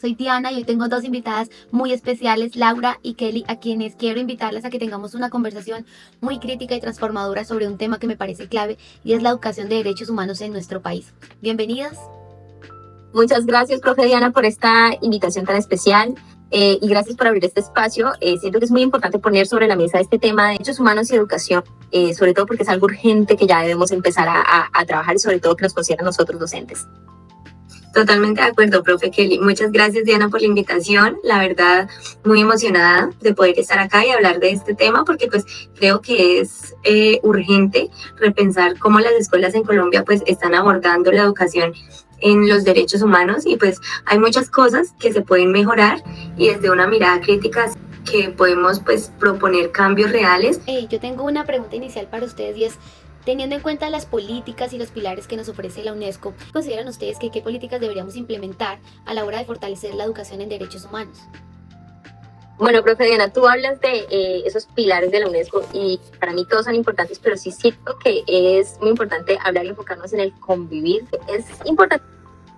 Soy Diana y hoy tengo dos invitadas muy especiales, Laura y Kelly, a quienes quiero invitarlas a que tengamos una conversación muy crítica y transformadora sobre un tema que me parece clave y es la educación de derechos humanos en nuestro país. Bienvenidas. Muchas gracias, profe Diana, por esta invitación tan especial y gracias por abrir este espacio. Siento que es muy importante poner sobre la mesa este tema de derechos humanos y educación, sobre todo porque es algo urgente que ya debemos empezar a trabajar y sobre todo que nos concierne a nosotros docentes. Totalmente de acuerdo, profe Kelly. Muchas gracias, Diana, por la invitación. La verdad, muy emocionada de poder estar acá y hablar de este tema porque pues creo que es urgente repensar cómo las escuelas en Colombia pues están abordando la educación en los derechos humanos y pues hay muchas cosas que se pueden mejorar y desde una mirada crítica que podemos pues proponer cambios reales. Yo tengo una pregunta inicial para ustedes y es, teniendo en cuenta las políticas y los pilares que nos ofrece la UNESCO, ¿consideran ustedes que qué políticas deberíamos implementar a la hora de fortalecer la educación en derechos humanos? Bueno, profe Diana, tú hablas de esos pilares de la UNESCO y para mí todos son importantes, pero sí siento que es muy importante hablar y enfocarnos en el convivir. Es importante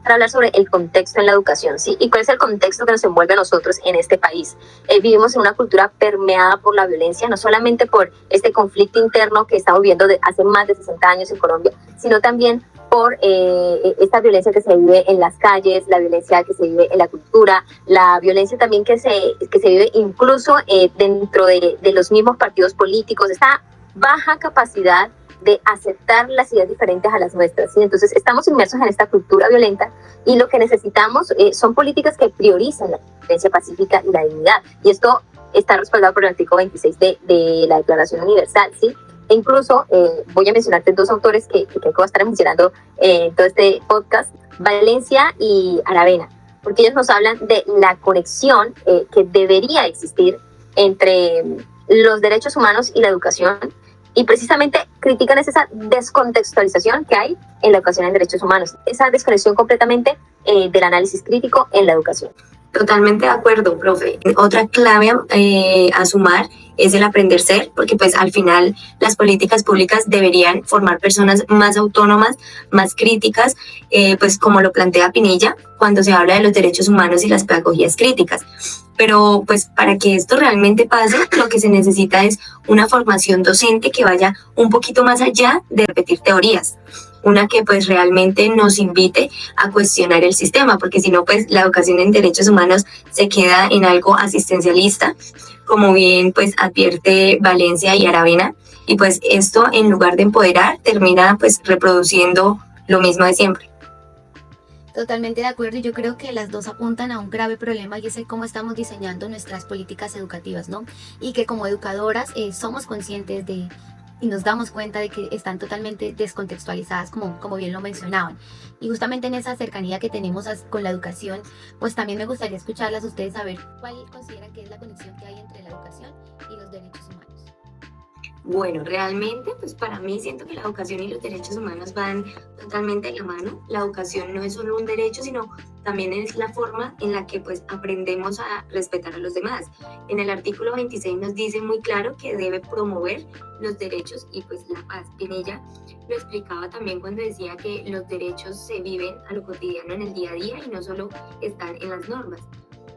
hablar sobre el contexto en la educación, ¿sí? ¿Y cuál es el contexto que nos envuelve a nosotros en este país? Vivimos en una cultura permeada por la violencia, no solamente por este conflicto interno que estamos viviendo hace más de 60 años en Colombia, sino también por esta violencia que se vive en las calles, la violencia que se vive en la cultura, la violencia también que se vive incluso dentro de los mismos partidos políticos, esta baja capacidad de aceptar las ideas diferentes a las nuestras, ¿sí? Entonces estamos inmersos en esta cultura violenta y lo que necesitamos son políticas que priorizan la violencia pacífica y la dignidad, y esto está respaldado por el artículo 26 de la Declaración Universal, ¿sí? E incluso voy a mencionarte dos autores que creo que voy a estar mencionando en todo este podcast, Valencia y Aravena, porque ellos nos hablan de la conexión que debería existir entre los derechos humanos y la educación, y precisamente critican esa descontextualización que hay en la educación en derechos humanos, esa desconexión completamente del análisis crítico en la educación. Totalmente de acuerdo, profe. Otra clave a sumar es el aprender ser, porque pues al final las políticas públicas deberían formar personas más autónomas, más críticas, pues como lo plantea Pinilla cuando se habla de los derechos humanos y las pedagogías críticas. Pero pues para que esto realmente pase, lo que se necesita es una formación docente que vaya un poquito más allá de repetir teorías, una que pues realmente nos invite a cuestionar el sistema, porque si no pues la educación en derechos humanos se queda en algo asistencialista, como bien pues advierte Valencia y Aravena, y pues esto en lugar de empoderar termina pues reproduciendo lo mismo de siempre. Totalmente de acuerdo, y yo creo que las dos apuntan a un grave problema y es el cómo estamos diseñando nuestras políticas educativas, ¿no? Y que como educadoras somos conscientes de y nos damos cuenta de que están totalmente descontextualizadas, como bien lo mencionaban. Y justamente en esa cercanía que tenemos con la educación, pues también me gustaría escucharlas a ustedes, saber cuál consideran que es la conexión que hay entre la educación y los derechos humanos. Bueno, realmente, pues para mí siento que la educación y los derechos humanos van totalmente de la mano. La educación no es solo un derecho, sino también es la forma en la que pues aprendemos a respetar a los demás. En el artículo 26 nos dice muy claro que debe promover los derechos y pues la paz. Pinilla lo explicaba también cuando decía que los derechos se viven a lo cotidiano en el día a día y no solo están en las normas.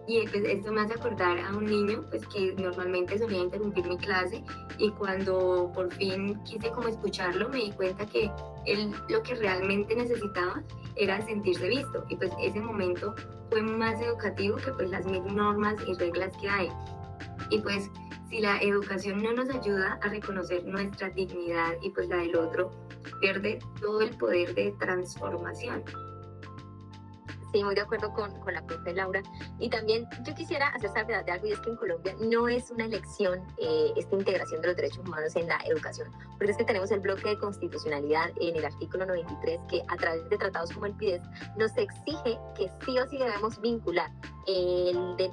Y pues esto me hace acordar a un niño pues que normalmente solía interrumpir mi clase, y cuando por fin quise como escucharlo me di cuenta que él lo que realmente necesitaba era sentirse visto, y pues ese momento fue más educativo que pues las mil normas y reglas que hay. Y pues si la educación no nos ayuda a reconocer nuestra dignidad y pues la del otro, pierde todo el poder de transformación. Sí, muy de acuerdo con la profe Laura. Y también yo quisiera hacer salvedad de algo, y es que en Colombia no es una elección esta integración de los derechos humanos en la educación, porque es que tenemos el bloque de constitucionalidad en el artículo 93 que a través de tratados como el PIDES nos exige que sí o sí debemos vincular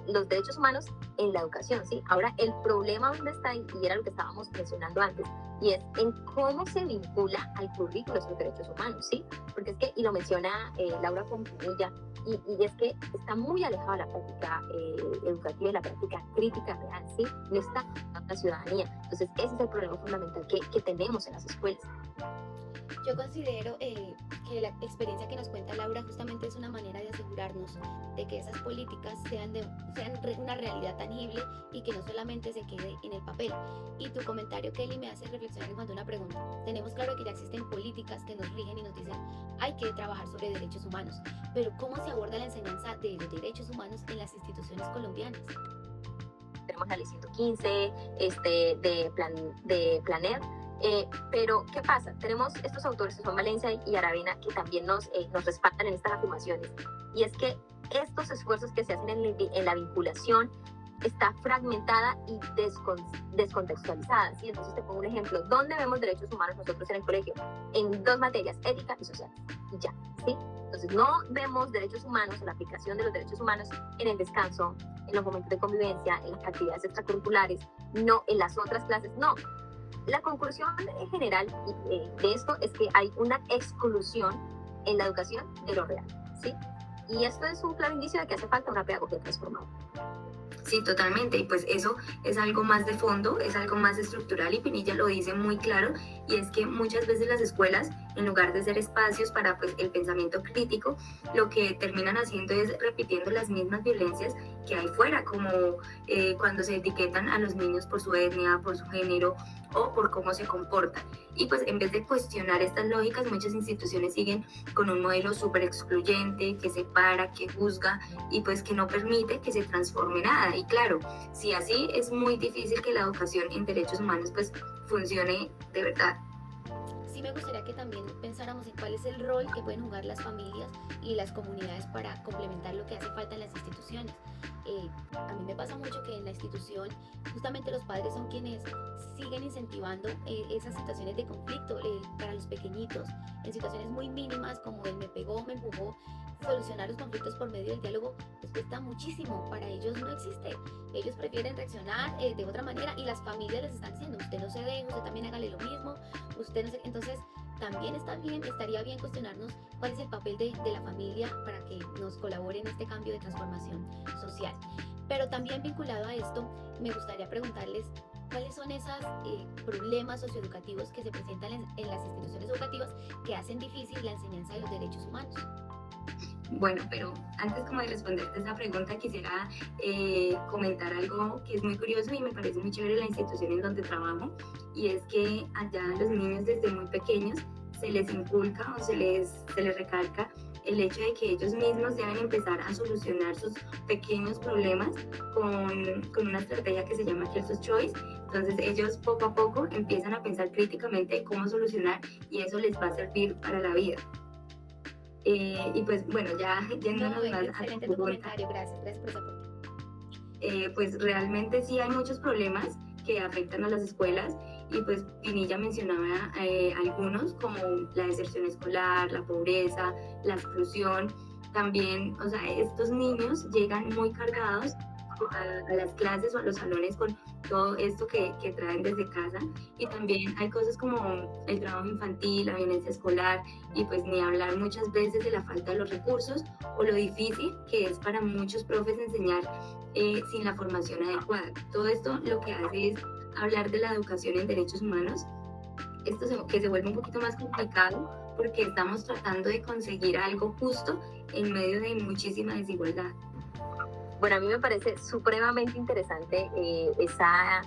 los derechos humanos en la educación, ¿sí? Ahora, el problema donde está, y era lo que estábamos mencionando antes, y es en cómo se vincula al currículo esos derechos humanos, ¿sí? Porque es que, y lo menciona Laura Pomponilla, y es que está muy alejado de la práctica educativa y la práctica crítica real, ¿sí? No está en la ciudadanía. Entonces, ese es el problema fundamental que tenemos en las escuelas. Yo considero que que la experiencia que nos cuenta Laura justamente es una manera de asegurarnos de que esas políticas sean una realidad tangible y que no solamente se quede en el papel. Y tu comentario, Kelly, me hace reflexionar en cuanto a una pregunta. Tenemos claro que ya existen políticas que nos rigen y nos dicen hay que trabajar sobre derechos humanos, pero ¿cómo se aborda la enseñanza de los derechos humanos en las instituciones colombianas? Tenemos la ley 115 de Planer. Pero, ¿qué pasa? Tenemos estos autores, que son Valencia y Aravena, que también nos respaldan en estas afirmaciones. Y es que estos esfuerzos que se hacen en la vinculación está fragmentada y descontextualizada, ¿sí? Entonces te pongo un ejemplo. ¿Dónde vemos derechos humanos nosotros en el colegio? En dos materias, ética y social. Y ya, ¿sí? Entonces no vemos derechos humanos, la aplicación de los derechos humanos en el descanso, en los momentos de convivencia, en las actividades extracurriculares, no en las otras clases, no. La conclusión en general de esto es que hay una exclusión en la educación de lo real, ¿sí? Y esto es un claro indicio de que hace falta una pedagogía transformada. Sí, totalmente, y pues eso es algo más de fondo, es algo más estructural, y Pinilla lo dice muy claro, y es que muchas veces las escuelas, en lugar de ser espacios para pues el pensamiento crítico, lo que terminan haciendo es repitiendo las mismas violencias que hay fuera, como cuando se etiquetan a los niños por su etnia, por su género o por cómo se comportan. Y pues en vez de cuestionar estas lógicas, muchas instituciones siguen con un modelo súper excluyente, que separa, que juzga y pues que no permite que se transforme nada. Y claro, si así es muy difícil que la educación en derechos humanos pues funcione de verdad. Sí, me gustaría que también pensáramos en cuál es el rol que pueden jugar las familias y las comunidades para complementar lo que hace falta en las instituciones. A mí me pasa mucho que en la institución justamente los padres son quienes siguen incentivando esas situaciones de conflicto para los pequeñitos, en situaciones muy mínimas como el me pegó, me empujó. Solucionar los conflictos por medio del diálogo les cuesta muchísimo, para ellos no existe, ellos prefieren reaccionar de otra manera, y las familias les están diciendo usted no se deje, usted también hágale lo mismo, usted no se... Entonces también estaría bien cuestionarnos cuál es el papel de la familia para que nos colabore en este cambio de transformación social. Pero también vinculado a esto, me gustaría preguntarles cuáles son esos problemas socioeducativos que se presentan en las instituciones educativas que hacen difícil la enseñanza de los derechos humanos. Bueno, pero antes como de responderte esa pregunta, quisiera comentar algo que es muy curioso y me parece muy chévere en la institución en donde trabajo, y es que allá a los niños desde muy pequeños se les inculca o se les recalca el hecho de que ellos mismos deben empezar a solucionar sus pequeños problemas con una estrategia que se llama Kelso's Choice. Entonces ellos poco a poco empiezan a pensar críticamente cómo solucionar, y eso les va a servir para la vida. Y pues bueno, ya yéndonos más excelente tu comentario, gracias por ese aporte. Pues realmente sí hay muchos problemas que afectan a las escuelas, y pues Pinilla mencionaba algunos como la deserción escolar, la pobreza, la exclusión. También, o sea, estos niños llegan muy cargados a las clases o a los salones con todo esto que traen desde casa, y también hay cosas como el trabajo infantil, la violencia escolar, y pues ni hablar muchas veces de la falta de los recursos o lo difícil que es para muchos profes enseñar sin la formación adecuada. Todo esto lo que hace es hablar de la educación en derechos humanos, que se vuelve un poquito más complicado porque estamos tratando de conseguir algo justo en medio de muchísima desigualdad. Bueno, a mí me parece supremamente interesante esa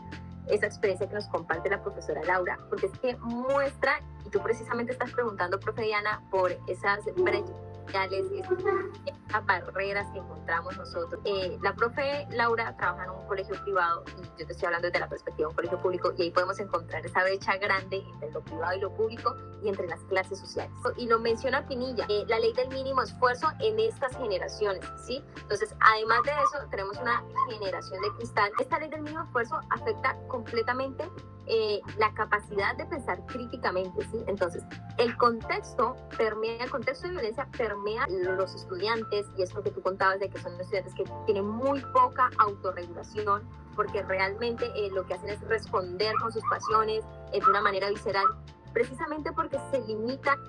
experiencia que nos comparte la profesora Laura, porque es que muestra, y tú precisamente estás preguntando, profe Diana, por esas brechas sociales, esas barreras que encontramos nosotros. La profe Laura trabaja en un colegio privado, y yo te estoy hablando desde la perspectiva de un colegio público, y ahí podemos encontrar esa brecha grande entre lo privado y lo público, y entre las clases sociales. Y lo menciona Pinilla, la ley del mínimo esfuerzo en estas generaciones, ¿sí? Entonces, además de eso, tenemos una generación de cristal. Esta ley del mínimo esfuerzo afecta completamente la capacidad de pensar críticamente, ¿sí? Entonces, el contexto de violencia permea los estudiantes, y es lo que tú contabas de que son estudiantes que tienen muy poca autorregulación, porque realmente lo que hacen es responder con sus pasiones de una manera visceral, precisamente porque se limitan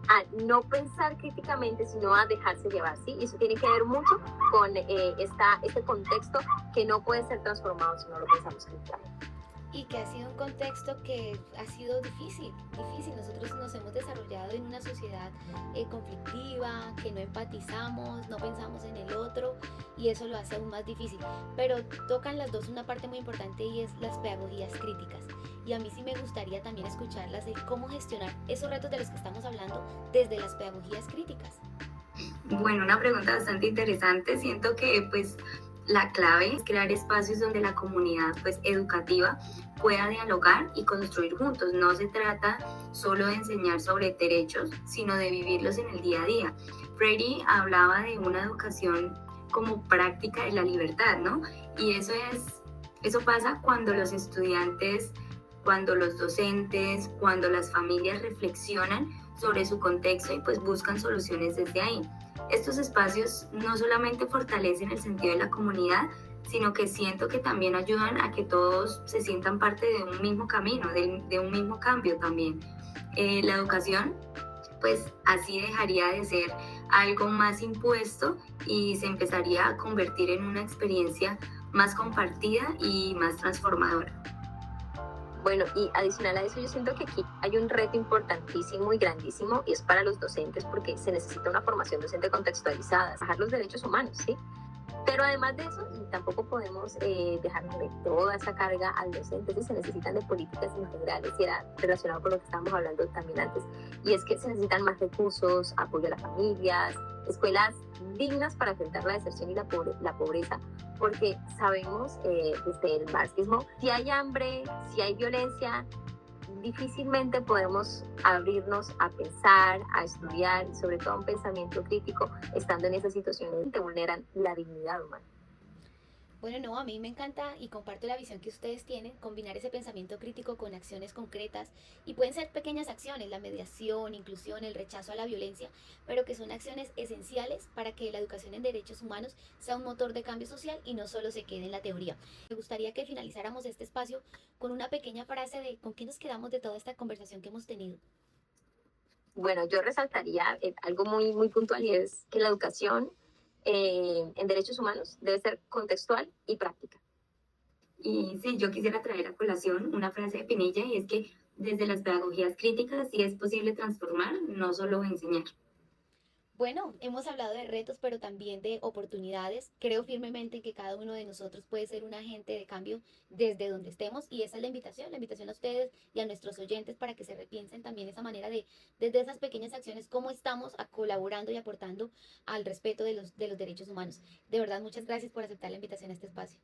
a no pensar críticamente, sino a dejarse llevar, ¿sí? Y eso tiene que ver mucho con este contexto que no puede ser transformado si no lo pensamos críticamente. y que ha sido un contexto que ha sido difícil, difícil. Nosotros nos hemos desarrollado en una sociedad conflictiva, que no empatizamos, no pensamos en el otro y eso lo hace aún más difícil. Pero tocan las dos una parte muy importante y es las pedagogías críticas. Y a mí sí me gustaría también escucharlas de cómo gestionar esos retos de los que estamos hablando desde las pedagogías críticas. Bueno, una pregunta bastante interesante. Siento que pues la clave es crear espacios donde la comunidad pues educativa pueda dialogar y construir juntos. No se trata solo de enseñar sobre derechos, sino de vivirlos en el día a día. Freire hablaba de una educación como práctica de la libertad, ¿no? Y eso pasa cuando los estudiantes, cuando los docentes, cuando las familias reflexionan sobre su contexto y pues buscan soluciones desde ahí. Estos espacios no solamente fortalecen el sentido de la comunidad, sino que siento que también ayudan a que todos se sientan parte de un mismo camino, de un mismo cambio también. La educación, pues así dejaría de ser algo más impuesto y se empezaría a convertir en una experiencia más compartida y más transformadora. Bueno, y adicional a eso, yo siento que aquí hay un reto importantísimo y grandísimo y es para los docentes porque se necesita una formación docente contextualizada, bajar los derechos humanos, ¿sí? Pero además de eso, y tampoco podemos dejarle toda esa carga al docente, y se necesitan de políticas integrales, y era relacionado con lo que estábamos hablando también antes, y es que se necesitan más recursos, apoyo a las familias, escuelas dignas para enfrentar la deserción y la pobreza, porque sabemos desde el marxismo, si hay hambre, si hay violencia, difícilmente podemos abrirnos a pensar, a estudiar, y sobre todo a un pensamiento crítico, estando en esas situaciones que vulneran la dignidad humana. Bueno, no, a mí me encanta y comparto la visión que ustedes tienen, combinar ese pensamiento crítico con acciones concretas y pueden ser pequeñas acciones, la mediación, inclusión, el rechazo a la violencia, pero que son acciones esenciales para que la educación en derechos humanos sea un motor de cambio social y no solo se quede en la teoría. Me gustaría que finalizáramos este espacio con una pequeña frase de con qué nos quedamos de toda esta conversación que hemos tenido. Bueno, yo resaltaría algo muy puntual y es que la educación en derechos humanos debe ser contextual y práctica. Y sí, yo quisiera traer a colación una frase de Pinilla y es que desde las pedagogías críticas sí es posible transformar, no solo enseñar. Bueno, hemos hablado de retos, pero también de oportunidades. Creo firmemente que cada uno de nosotros puede ser un agente de cambio desde donde estemos y esa es la invitación a ustedes y a nuestros oyentes para que se repiensen también esa manera de, desde esas pequeñas acciones, cómo estamos colaborando y aportando al respeto de los derechos humanos. De verdad, muchas gracias por aceptar la invitación a este espacio.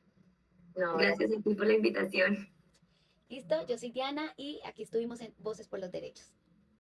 No, Gracias a ti por la invitación. Listo, yo soy Diana y aquí estuvimos en Voces por los Derechos.